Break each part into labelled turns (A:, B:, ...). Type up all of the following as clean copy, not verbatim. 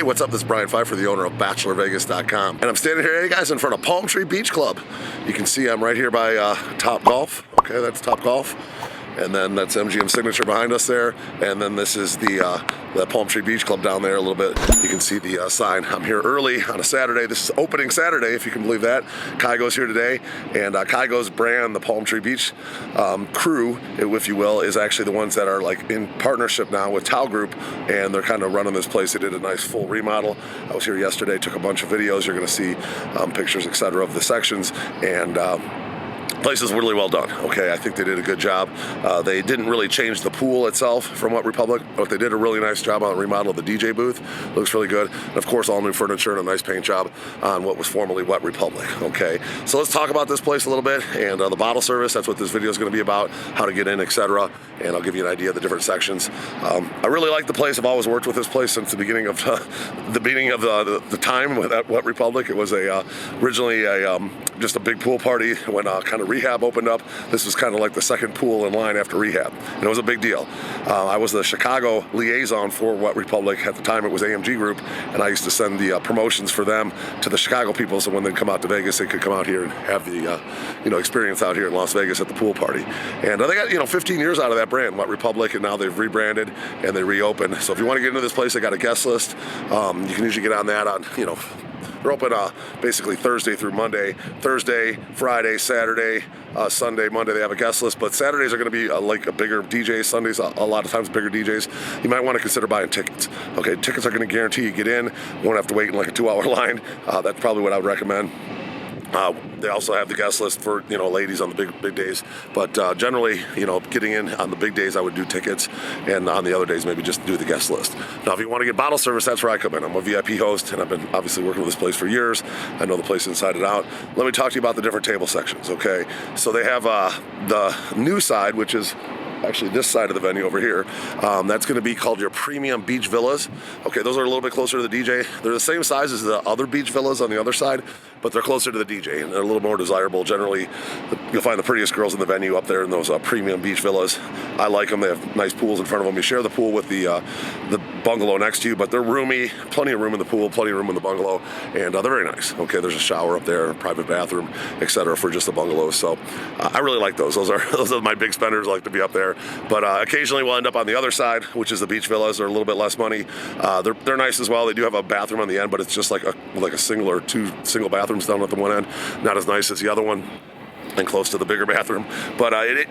A: what's up? This is Brian Pfeiffer, the owner of BachelorVegas.com. And I'm standing here, hey guys, in front of Palm Tree Beach Club. You can see I'm right here by Top Golf. Okay, that's Top Golf. And then that's MGM Signature behind us there. And then this is the Palm Tree Beach Club down there a little bit. You can see the sign. I'm here early on a Saturday. This is opening Saturday, if you can believe that. Kygo's here today. And Kygo's brand, the Palm Tree Beach crew, if you will, is actually the ones that are like in partnership now with Tao Group. And they're kind of running this place. They did a nice full remodel. I was here yesterday, took a bunch of videos. You're gonna see pictures, etc. of the sections. And place is really well done. Okay, I think they did a good job. They didn't really change the pool itself from Wet Republic, but they did a really nice job on the remodel of the DJ booth. Looks really good. And of course, all new furniture and a nice paint job on what was formerly Wet Republic. Okay, so let's talk about this place a little bit and the bottle service. That's what this video is going to be about, how to get in, etc. And I'll give you an idea of the different sections. I really like the place. I've always worked with this place since the beginning of the time at Wet Republic. It was originally just a big pool party when kind of rehab opened up. This was kind of like the second pool in line after rehab, and it was a big deal. I was the Chicago liaison for Wet Republic. At the time it was AMG Group, and I used to send the promotions for them to the Chicago people, so when they'd come out to Vegas, they could come out here and have the experience out here in Las Vegas at the pool party. And they got 15 years out of that brand, Wet Republic, and now they've rebranded and they reopened. So if you want to get into this place, they got a guest list. You can usually get on that on they're open basically Thursday through Monday. Thursday, Friday, Saturday, Sunday, Monday, they have a guest list. But Saturdays are going to be like a bigger DJ. Sundays, a lot of times bigger DJs. You might want to consider buying tickets. Okay, tickets are going to guarantee you get in. You won't have to wait in like a 2-hour line. That's probably what I would recommend. They also have the guest list for ladies on the big days, but generally getting in on the big days I would do tickets, and on the other days maybe just do the guest list. Now if you want to get bottle service, that's where I come in. I'm a VIP host, and I've been obviously working with this place for years. I know the place inside and out. Let me talk to you about the different table sections. Okay, so they have the new side, which is actually this side of the venue over here. That's going to be called your premium beach villas. Okay, those are a little bit closer to the DJ. They're the same size as the other beach villas on the other side, but they're closer to the DJ and they're a little more desirable. Generally, you'll find the prettiest girls in the venue up there in those premium beach villas. I like them. They have nice pools in front of them. You share the pool with the bungalow next to you, but they're roomy. Plenty of room in the pool, plenty of room in the bungalow, and they're very nice. Okay, there's a shower up there, a private bathroom, etc. for just the bungalows. So I really like those. Those are my big spenders. I like to be up there. But occasionally we'll end up on the other side, which is the beach villas. They're a little bit less money. They're nice as well. They do have a bathroom on the end, but it's just like a single or two single bathrooms down at the one end. Not as nice as the other one, and close to the bigger bathroom. But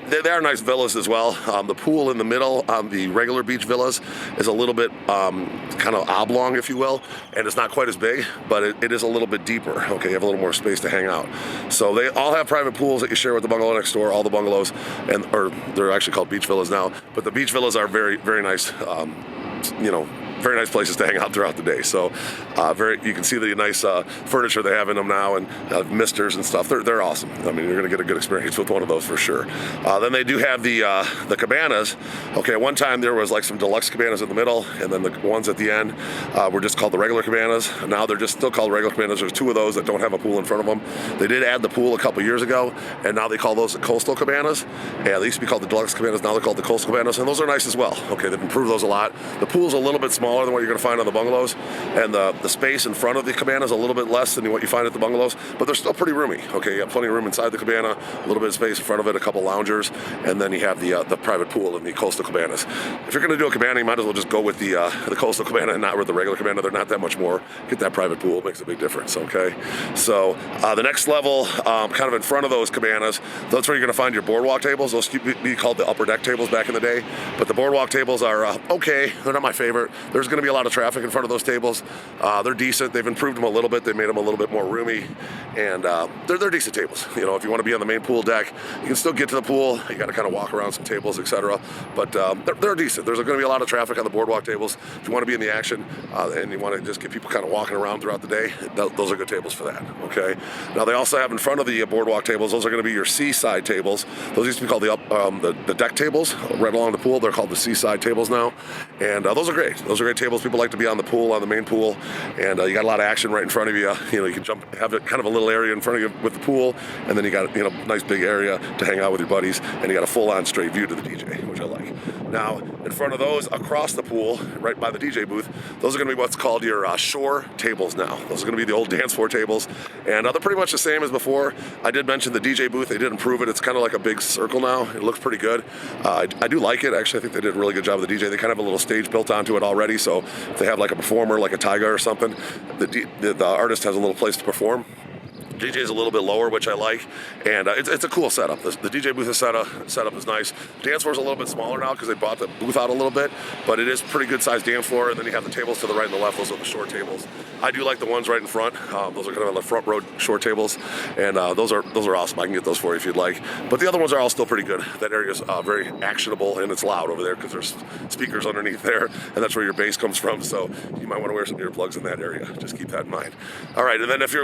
A: they are nice villas as well. The pool in the middle on the regular beach villas is a little bit kind of oblong, if you will, and it's not quite as big, but it is a little bit deeper. Okay, you have a little more space to hang out. So they all have private pools that you share with the bungalow next door, all the bungalows, or they're actually called beach villas now, but the beach villas are very, very nice, very nice places to hang out throughout the day. So you can see the nice furniture they have in them now, and misters and stuff. They're awesome. I mean, you're going to get a good experience with one of those for sure. Then they do have the cabanas. Okay, at one time there was like some deluxe cabanas in the middle, and then the ones at the end were just called the regular cabanas. Now they're just still called regular cabanas. There's two of those that don't have a pool in front of them. They did add the pool a couple years ago, and now they call those the coastal cabanas. Yeah, they used to be called the deluxe cabanas. Now they're called the coastal cabanas, and those are nice as well. Okay, they've improved those a lot. The pool's a little bit smaller than what you're going to find on the bungalows, and the space in front of the cabana is a little bit less than what you find at the bungalows, but they're still pretty roomy. Okay, you have plenty of room inside the cabana, a little bit of space in front of it, a couple loungers, and then you have the private pool in the coastal cabanas. If you're going to do a cabana, you might as well just go with the coastal cabana and not with the regular cabana. They're not that much more. Get that private pool, it makes a big difference. Okay, so the next level, kind of in front of those cabanas, that's where you're going to find your boardwalk tables. Those used to be called the upper deck tables back in the day, but the boardwalk tables are okay. They're not my favorite. There's going to be a lot of traffic in front of those tables. They're decent. They've improved them a little bit. They made them a little bit more roomy, and they're decent tables. If you want to be on the main pool deck, you can still get to the pool. You got to kind of walk around some tables, etc. But they're decent. There's going to be a lot of traffic on the boardwalk tables. If you want to be in the action and you want to just get people kind of walking around throughout the day, those are good tables for that. Okay. Now they also have in front of the boardwalk tables. Those are going to be your Seaside tables. Those used to be called the deck tables right along the pool. They're called the Seaside tables now, and those are great. Those are are great tables. People like to be on the pool, on the main pool, and you got a lot of action right in front of you. You know, you can jump, have kind of a little area in front of you with the pool, and then you got, you know, nice big area to hang out with your buddies, and you got a full-on straight view to the DJ, which I like. Now, in front of those, across the pool, right by the DJ booth, those are going to be what's called your shore tables now. Those are going to be the old dance floor tables, and they're pretty much the same as before. I did mention the DJ booth. They did improve it. It's kind of like a big circle now. It looks pretty good. I do like it. Actually, I think they did a really good job with the DJ. They kind of have a little stage built onto it already, so if they have like a performer, like a Kygo or something, the artist has a little place to perform. DJ is a little bit lower, which I like, and it's a cool setup. The DJ booth setup is nice. Dance floor is a little bit smaller now because they bought the booth out a little bit, but it is pretty good sized dance floor. And then you have the tables to the right and the left. Those are the short tables. I do like the ones right in front. Those are kind of the front row short tables, and those are awesome. I can get those for you if you'd like. But the other ones are all still pretty good. That area is very actionable, and it's loud over there because there's speakers underneath there, and that's where your bass comes from. So you might want to wear some earplugs in that area. Just keep that in mind. All right, and then if you're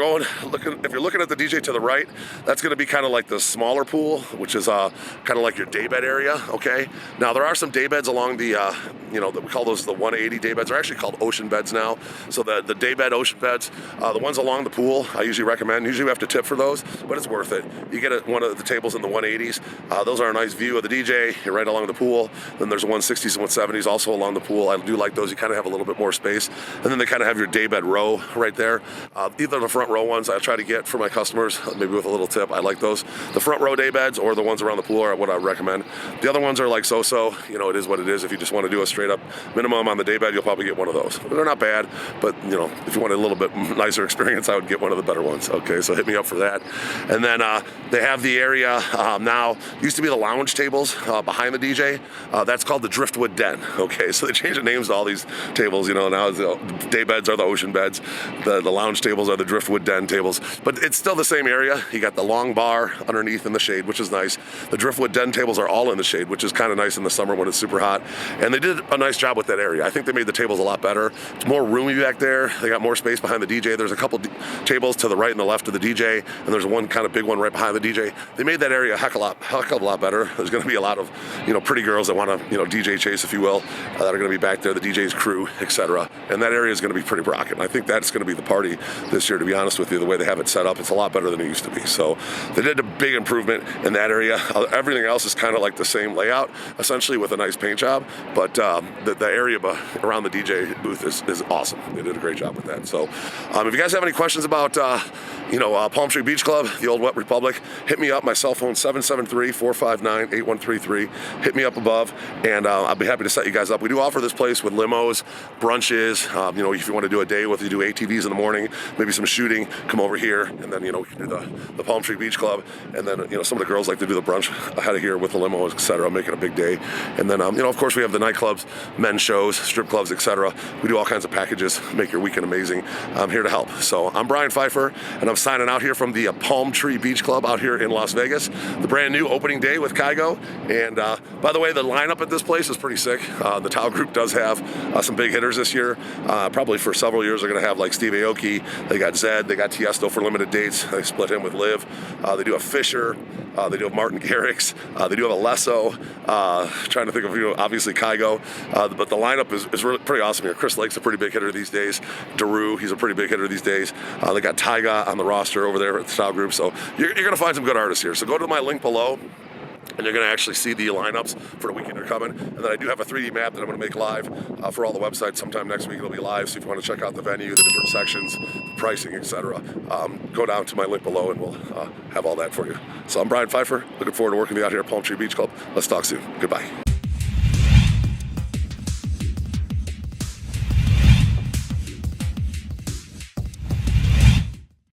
A: looking at the DJ to the right, that's going to be kind of like the smaller pool, which is kind of like your daybed area. Okay. Now there are some daybeds along the, we call those the 180 daybeds. They're actually called ocean beds now. So the daybed ocean beds, the ones along the pool, I usually recommend. Usually we have to tip for those, but it's worth it. You get one of the tables in the 180s. Those are a nice view of the DJ. You're right along the pool. Then there's 160s and 170s also along the pool. I do like those. You kind of have a little bit more space. And then they kind of have your daybed row right there. Either the front row ones I try to get for my customers, maybe with a little tip. I like those. The front row day beds or the ones around the pool are what I recommend. The other ones are like so-so. You know, it is what it is. If you just want to do a straight up minimum on the day bed, you'll probably get one of those. They're not bad, but you know, if you want a little bit nicer experience, I would get one of the better ones. Okay, so hit me up for that. And then they have the area now, used to be the lounge tables behind the DJ. That's called the Driftwood Den. Okay, so they changed the names to all these tables. You know, now the day beds are the ocean beds. The lounge tables are the Driftwood Den tables. But it's still the same area. You got the long bar underneath in the shade, which is nice. The Driftwood Den tables are all in the shade, which is kind of nice in the summer when it's super hot. And they did a nice job with that area. I think they made the tables a lot better. It's more roomy back there. They got more space behind the DJ. There's a couple tables to the right and the left of the DJ, and there's one kind of big one right behind the DJ. They made that area a heck of a lot better. There's going to be a lot of, you know, pretty girls that want to, you know, DJ chase, if you will, that are going to be back there, the DJ's crew, etc. And that area is going to be pretty rocking. I think that's going to be the party this year, to be honest with you. The way they have it set up, it's a lot better than it used to be. So they did a big improvement in that area. Everything else is kind of like the same layout, essentially, with a nice paint job. But the area around the DJ booth is awesome. They did a great job with that. So if you guys have any questions about Palm Tree Beach Club, the old Wet Republic, hit me up. My cell phone 773-459-8133. Hit me up above, and I'll be happy to set you guys up. We do offer this place with limos, brunches. If you want to do a day with, you do ATVs in the morning, maybe some shooting, come over here, and then we can do the Palm Tree Beach Club, and then some of the girls like to do the brunch ahead of here with the limos, etc. Make it a big day. And then of course we have the nightclubs, men's shows, strip clubs, etc. We do all kinds of packages, make your weekend amazing. I'm here to help. So I'm Brian Pfeiffer, and I'm signing out here from the Palm Tree Beach Club out here in Las Vegas. The brand new opening day with Kygo. And by the way, the lineup at this place is pretty sick. The Tao group does have some big hitters this year. Probably for several years they're going to have like Steve Aoki. They got Zed. They got Tiësto for limited dates. They split him with Liv. They do a Fisher. They do have Martin Garrix. They do have a Lesso. Trying to think of, obviously Kygo. But the lineup is really pretty awesome here. Chris Lake's a pretty big hitter these days. Daru, he's a pretty big hitter these days. They got Tyga on the roster over there at the Style Group. So you're going to find some good artists here. So go to my link below, and you're going to actually see the lineups for the weekend they're coming. And then I do have a 3D map that I'm going to make live for all the websites. Sometime next week it'll be live. So if you want to check out the venue, the different sections, pricing, etc., go down to my link below, and we'll have all that for you. So I'm Brian Pfeiffer. Looking forward to working with you out here at Palm Tree Beach Club. Let's talk soon. Goodbye.